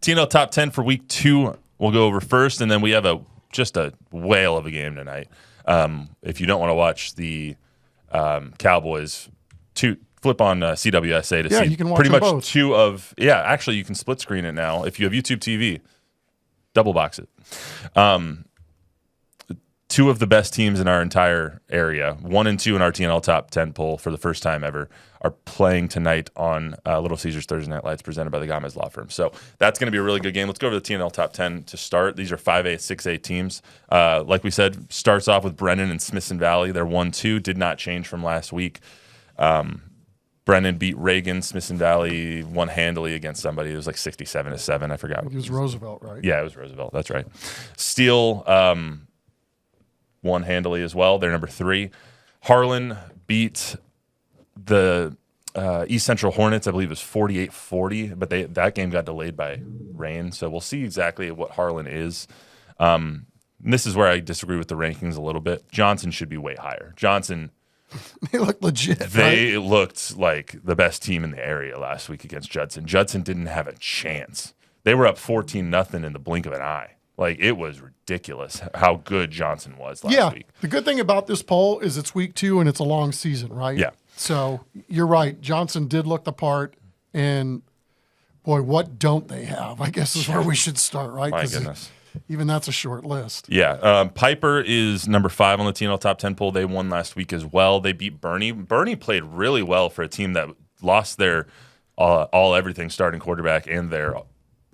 TNL top 10 for week 2. We'll go over first, and then we have just a whale of a game tonight. If you don't want to watch the Cowboys, flip on CWSA to see you can watch pretty much both. two of. Yeah, actually, you can split screen it now if you have YouTube TV. Double box it. Two of the best teams in our entire area, 1 and 2 in our TNL top 10 poll for the first time ever, are playing tonight on Little Caesars Thursday Night Lights presented by the Gomez Law Firm. So that's going to be a really good game. Let's go over the TNL top 10 to start. These are 5A, 6A teams. Like we said, starts off with Brennan and Smithson Valley. They're 1-2, did not change from last week. Brennan beat Reagan. Smithson Valley won handily against somebody. It was like 67-7. I forgot. It was Roosevelt, right? Yeah, it was Roosevelt. That's right. Steele won handily as well. They're number 3. Harlan beat the East Central Hornets. I believe it was 48-40, but that game got delayed by rain. So we'll see exactly what Harlan is. This is where I disagree with the rankings a little bit. Johnson should be way higher. Johnson, they look legit. They looked like the best team in the area last week against Judson. Judson didn't have a chance. They were up 14-0 in the blink of an eye. Like, it was ridiculous how good Johnson was last week. The good thing about this poll is it's week 2 and it's a long season, right? Yeah. So you're right. Johnson did look the part, and boy, what don't they have? I guess is where we should start, right? My goodness. Even that's a short list. Yeah. Piper is number 5 on the TNL top 10 poll. They won last week as well. They beat Bernie. Bernie played really well for a team that lost their all-everything starting quarterback and their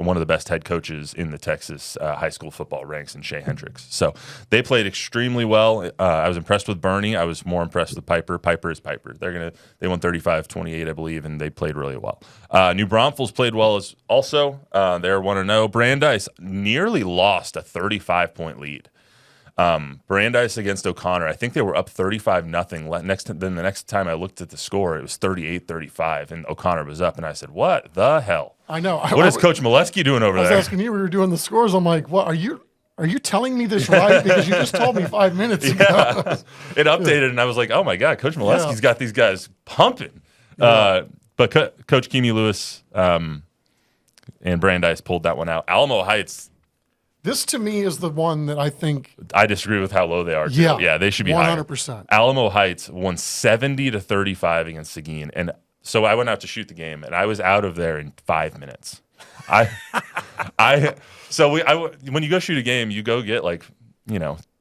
one of the best head coaches in the Texas high school football ranks in Shea Hendricks. So they played extremely well. I was impressed with Bernie. I was more impressed with Piper. Piper is Piper. They won 35-28, I believe, and they played really well. New Braunfels played well as also. They're 1-0. Brandeis nearly lost a 35-point lead. Brandeis against O'Connor, I think they were up 35-0. Then the next time I looked at the score, it was 38-35, and O'Connor was up, and I said, what the hell? I know. What is Coach Molesky doing over there? I was asking you, we were doing the scores. I'm like, what, are you telling me this right? Because you just told me 5 minutes ago. Yeah. It updated, and I was like, oh, my God, Coach Molesky's got these guys pumping. Yeah. But Coach Keamy Lewis and Brandeis pulled that one out. Alamo Heights. This, to me, is the one that I think. I disagree with how low they are, too. Yeah, they should be 100%. higher. Alamo Heights won 70-35 against Seguin. And so I went out to shoot the game, and I was out of there in 5 minutes. When you go shoot a game, you go get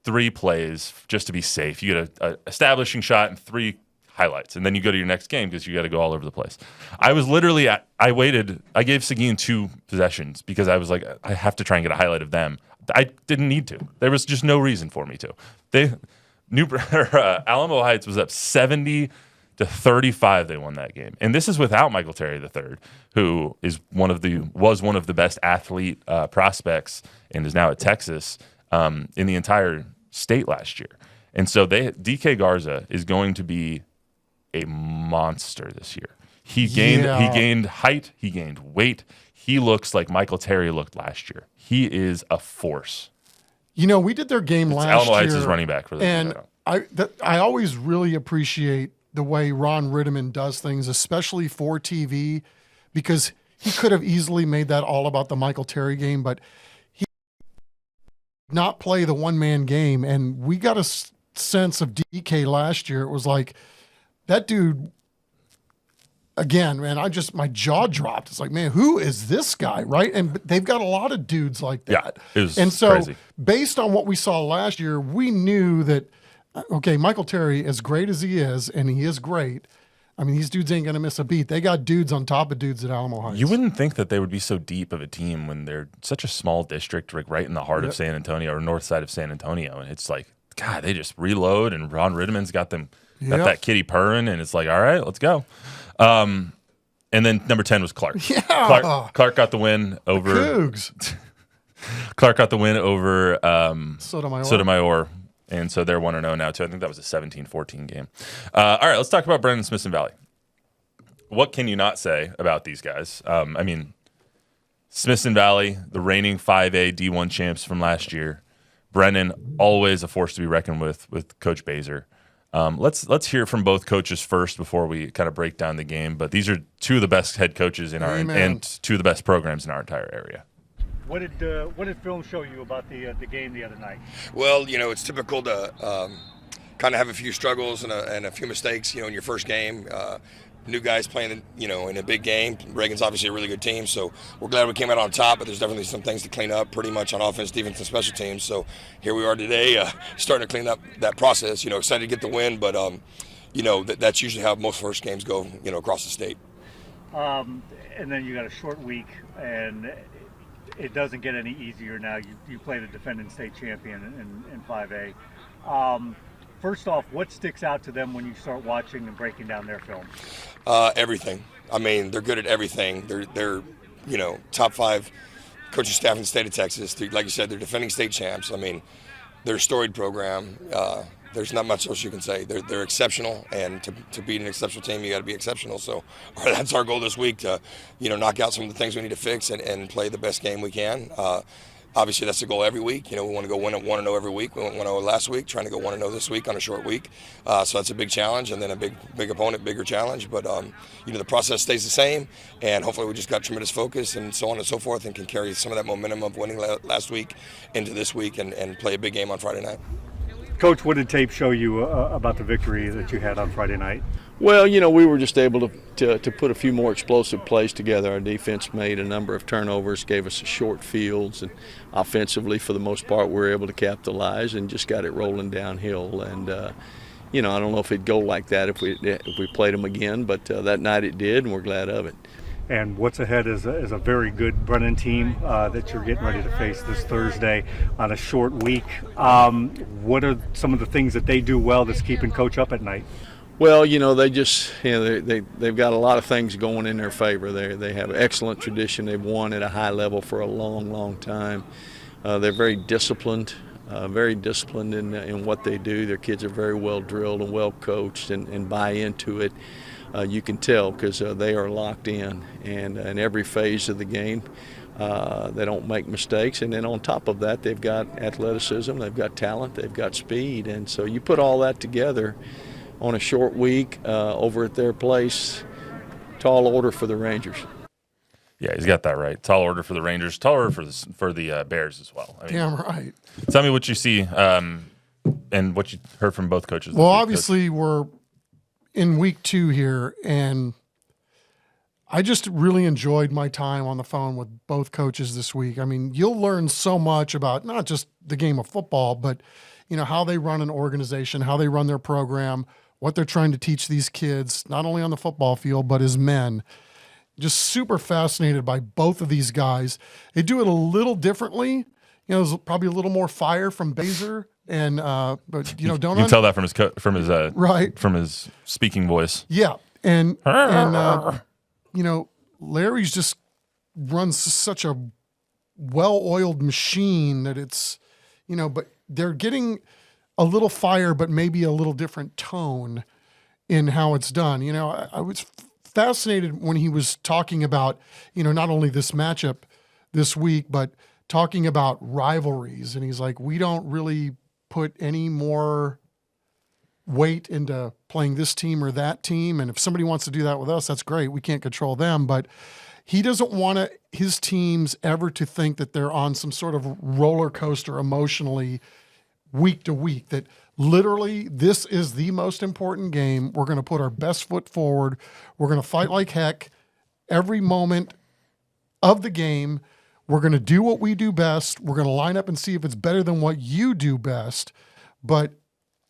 3 plays just to be safe. You get a establishing shot and 3 highlights, and then you go to your next game because you got to go all over the place. I was literally I waited. I gave Seguin 2 possessions because I was like, I have to try and get a highlight of them. I didn't need to. There was just no reason for me to. Alamo Heights was up 70-35. They won that game, and this is without Michael Terry III, who was one of the best athlete prospects and is now at Texas in the entire state last year. And so DK Garza is going to be a monster this year. He gained height, he gained weight. He looks like Michael Terry looked last year. He is a force. We did their game last year. Alamo Heights is running back for them. And I always really appreciate the way Ron Rittiman does things, especially for TV, because he could have easily made that all about the Michael Terry game, but he did not play the one-man game, and we got a sense of DK last year. It was like, that dude, again, man, my jaw dropped. It's like, man, who is this guy, right? And they've got a lot of dudes like that. Yeah, it was crazy. Based on what we saw last year, we knew that, okay, Michael Terry, as great as he is, and he is great, I mean, these dudes ain't going to miss a beat. They got dudes on top of dudes at Alamo Heights. You wouldn't think that they would be so deep of a team when they're such a small district, like right in the heart of San Antonio or north side of San Antonio. And it's like, God, they just reload, and Ron Rittiman's got that kitty purring, and it's like, all right, let's go. And then number 10 was Clark. Yeah. Clark got the win over Cougs. Clark got the win over Sotomayor. And so they're 1-0 now, too. I think that was a 17-14 game. All right, let's talk about Brennan and Smithson Valley. What can you not say about these guys? Smithson Valley, the reigning 5A D1 champs from last year. Brennan, always a force to be reckoned with Coach Baser. Let's hear from both coaches first before we kind of break down the game. But these are 2 of the best head coaches in and 2 of the best programs in our entire area. What did film show you about the game the other night? Well, it's typical to kind of have a few struggles and a few mistakes, in your first game. New guys playing, in a big game. Reagan's obviously a really good team, so we're glad we came out on top, but there's definitely some things to clean up pretty much on offense, defense, and special teams. So here we are today, starting to clean up that process. Excited to get the win, but, that's usually how most first games go, across the state. And then you got a short week, and it doesn't get any easier now. You play the defending state champion in 5A. First off, what sticks out to them when you start watching and breaking down their film? Everything. I mean, they're good at everything. They're top 5 coaching staff in the state of Texas. Like you said, they're defending state champs. I mean, they're a storied program. There's not much else you can say. They're exceptional, and to beat an exceptional team, you got to be exceptional. So that's our goal this week, to knock out some of the things we need to fix and play the best game we can. Obviously, that's the goal every week. We want to go 1-0 every week. We went 1-0 last week, trying to go 1-0 this week on a short week. So that's a big challenge, and then a big opponent, bigger challenge. But, the process stays the same, and hopefully we just got tremendous focus and so on and so forth, and can carry some of that momentum of winning last week into this week and play a big game on Friday night. Coach, what did tape show you about the victory that you had on Friday night? Well, we were just able to put a few more explosive plays together. Our defense made a number of turnovers, gave us short fields, and offensively, for the most part, we were able to capitalize and just got it rolling downhill. And I don't know if it'd go like that if we played them again, but that night it did, and we're glad of it. And what's ahead is a very good Brennan team that you're getting ready to face this Thursday on a short week. What are some of the things that they do well that's keeping Coach up at night? Well, they just, they've got a lot of things going in their favor. They have an excellent tradition. They've won at a high level for a long, long time. They're very disciplined in what they do. Their kids are very well drilled and well coached and buy into it. You can tell because they are locked in, and in every phase of the game, they don't make mistakes. And then on top of that, they've got athleticism, they've got talent, they've got speed. And so you put all that together on a short week over at their place, tall order for the Rangers. Yeah, he's got that right. Tall order for the Rangers, tall order for the Bears as well. Damn right. Tell me what you see and what you heard from both coaches. Well, obviously we're in week 2 here, and I just really enjoyed my time on the phone with both coaches this week. I mean, you'll learn so much about not just the game of football, but how they run an organization, how they run their program, what they're trying to teach these kids, not only on the football field, but as men. Just super fascinated by both of these guys. They do it a little differently. There's probably a little more fire from Baser, and but don't you can tell that from his speaking voice. Yeah, and Larry's just runs such a well-oiled machine that it's but they're getting a little fire, but maybe a little different tone in how it's done. I was fascinated when he was talking about, not only this matchup this week, but talking about rivalries. And he's like, we don't really put any more weight into playing this team or that team. And if somebody wants to do that with us, that's great. We can't control them. But he doesn't want his teams ever to think that they're on some sort of roller coaster emotionally week to week, that literally this is the most important game. We're going to put our best foot forward. We're going to fight like heck every moment of the game. We're going to do what we do best. We're going to line up and see if it's better than what you do best. But,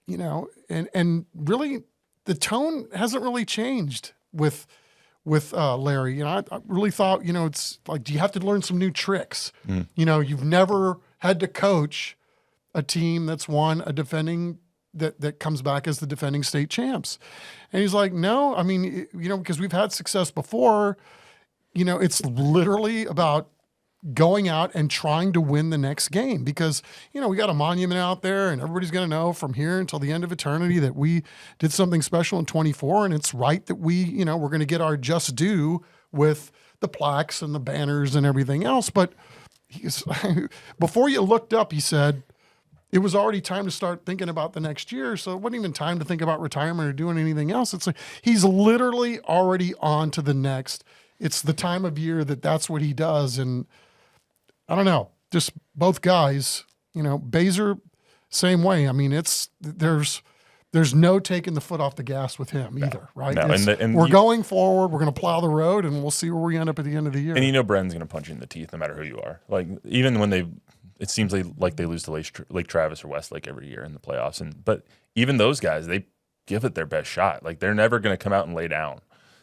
and really the tone hasn't really changed with Larry. I really thought, it's like, do you have to learn some new tricks? You've never had to coach a team that's won a defending that comes back as the defending state champs. And he's like, no, I mean, because we've had success before, it's literally about going out and trying to win the next game because, we got a monument out there and everybody's going to know from here until the end of eternity that we did something special in 24. And it's right that we're going to get our just due with the plaques and the banners and everything else. But before you looked up, he said, it was already time to start thinking about the next year. So it wasn't even time to think about retirement or doing anything else. It's like he's literally already on to the next. It's the time of year that's what he does. And I don't know, just both guys, Baszler, same way. I mean, there's no taking the foot off the gas with him either, right? No. And we're going forward. We're going to plow the road, and we'll see where we end up at the end of the year. And Brennan's going to punch you in the teeth no matter who you are. Like, even when it seems like they lose to Lake Travis or Westlake every year in the playoffs. But even those guys, they give it their best shot. Like, they're never going to come out and lay down.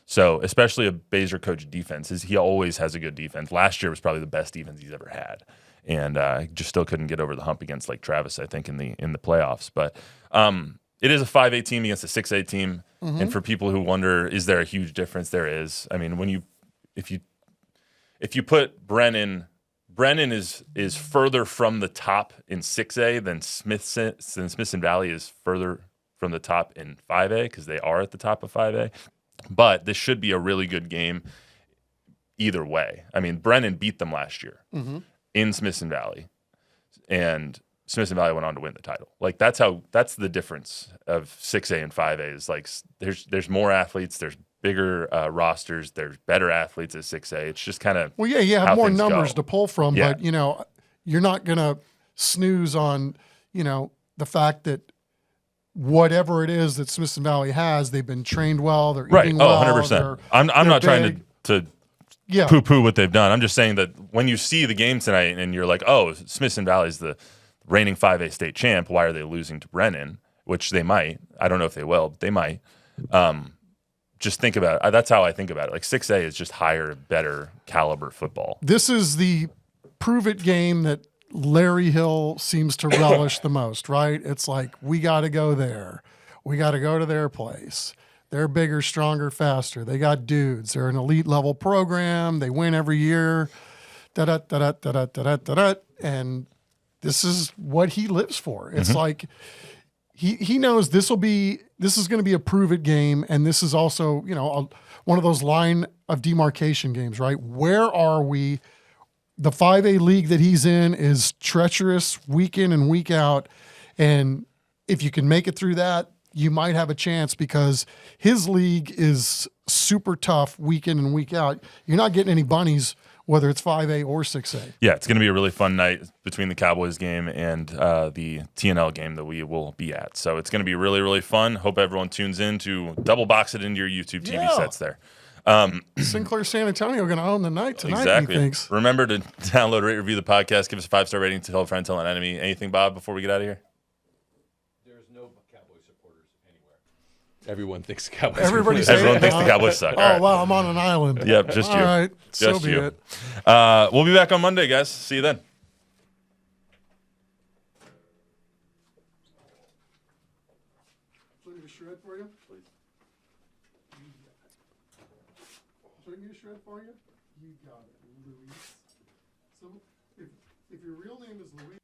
So, especially a Baszler coach defense, he always has a good defense. Last year was probably the best defense he's ever had. And just still couldn't get over the hump against Lake Travis, I think, in the playoffs. But it is a 5A team against a 6A team. Mm-hmm. And for people who wonder, is there a huge difference? There is. I mean, if you put Brennan is further from the top in 6A than Smithson Valley is further from the top in 5A, because they are at the top of 5A. But this should be a really good game either way. I mean, Brennan beat them last year in Smithson Valley, and Smithson Valley went on to win the title. Like, that's the difference of 6A and 5A is, like, there's more athletes, there's bigger rosters, there's better athletes at 6A. It's just kind of you have more numbers to pull from, yeah. But you're not gonna snooze on the fact that whatever it is that Smithson Valley has, they've been trained well, they're eating well. 100%. I'm not trying to poo-poo what they've done. I'm just saying that when you see the game tonight and you're like, oh, Smithson Valley's the reigning 5A state champ, why are they losing to Brennan? Which they might. I don't know if they will, but they might. Just think about it. That's how I think about it. Like, 6A is just higher, better caliber football. This is the prove-it game that Larry Hill seems to relish the most, right? It's like, we got to go there. We got to go to their place. They're bigger, stronger, faster. They got dudes. They're an elite level program. They win every year. And this is what he lives for. It's like he knows this is going to be a prove-it game, and this is also one of those line of demarcation games, right? Where are we? The 5A league that he's in is treacherous week in and week out. And if you can make it through that, you might have a chance, because his league is super tough week in and week out. You're not getting any bunnies, whether it's 5A or 6A. Yeah, it's going to be a really fun night between the Cowboys game and the TNL game that we will be at. So it's going to be really, really fun. Hope everyone tunes in to double box it into your YouTube TV sets there. Sinclair San Antonio going to own the night tonight. Exactly. He thinks. Remember to download, rate, review the podcast. Give us a 5-star rating. Tell a friend, tell an enemy. Anything, Bob, before we get out of here? There's no Cowboy supporters anywhere. Everyone thinks the Cowboys. Everyone thinks the Cowboys suck. Oh, All right. wow, I'm on an island. Yep, just you. All right, Just so be you. it. We'll be back on Monday, guys. See you then. Should I get a shred for you? Please. Should I get a shred for you? You got it, Luis. So if your real name is Luis.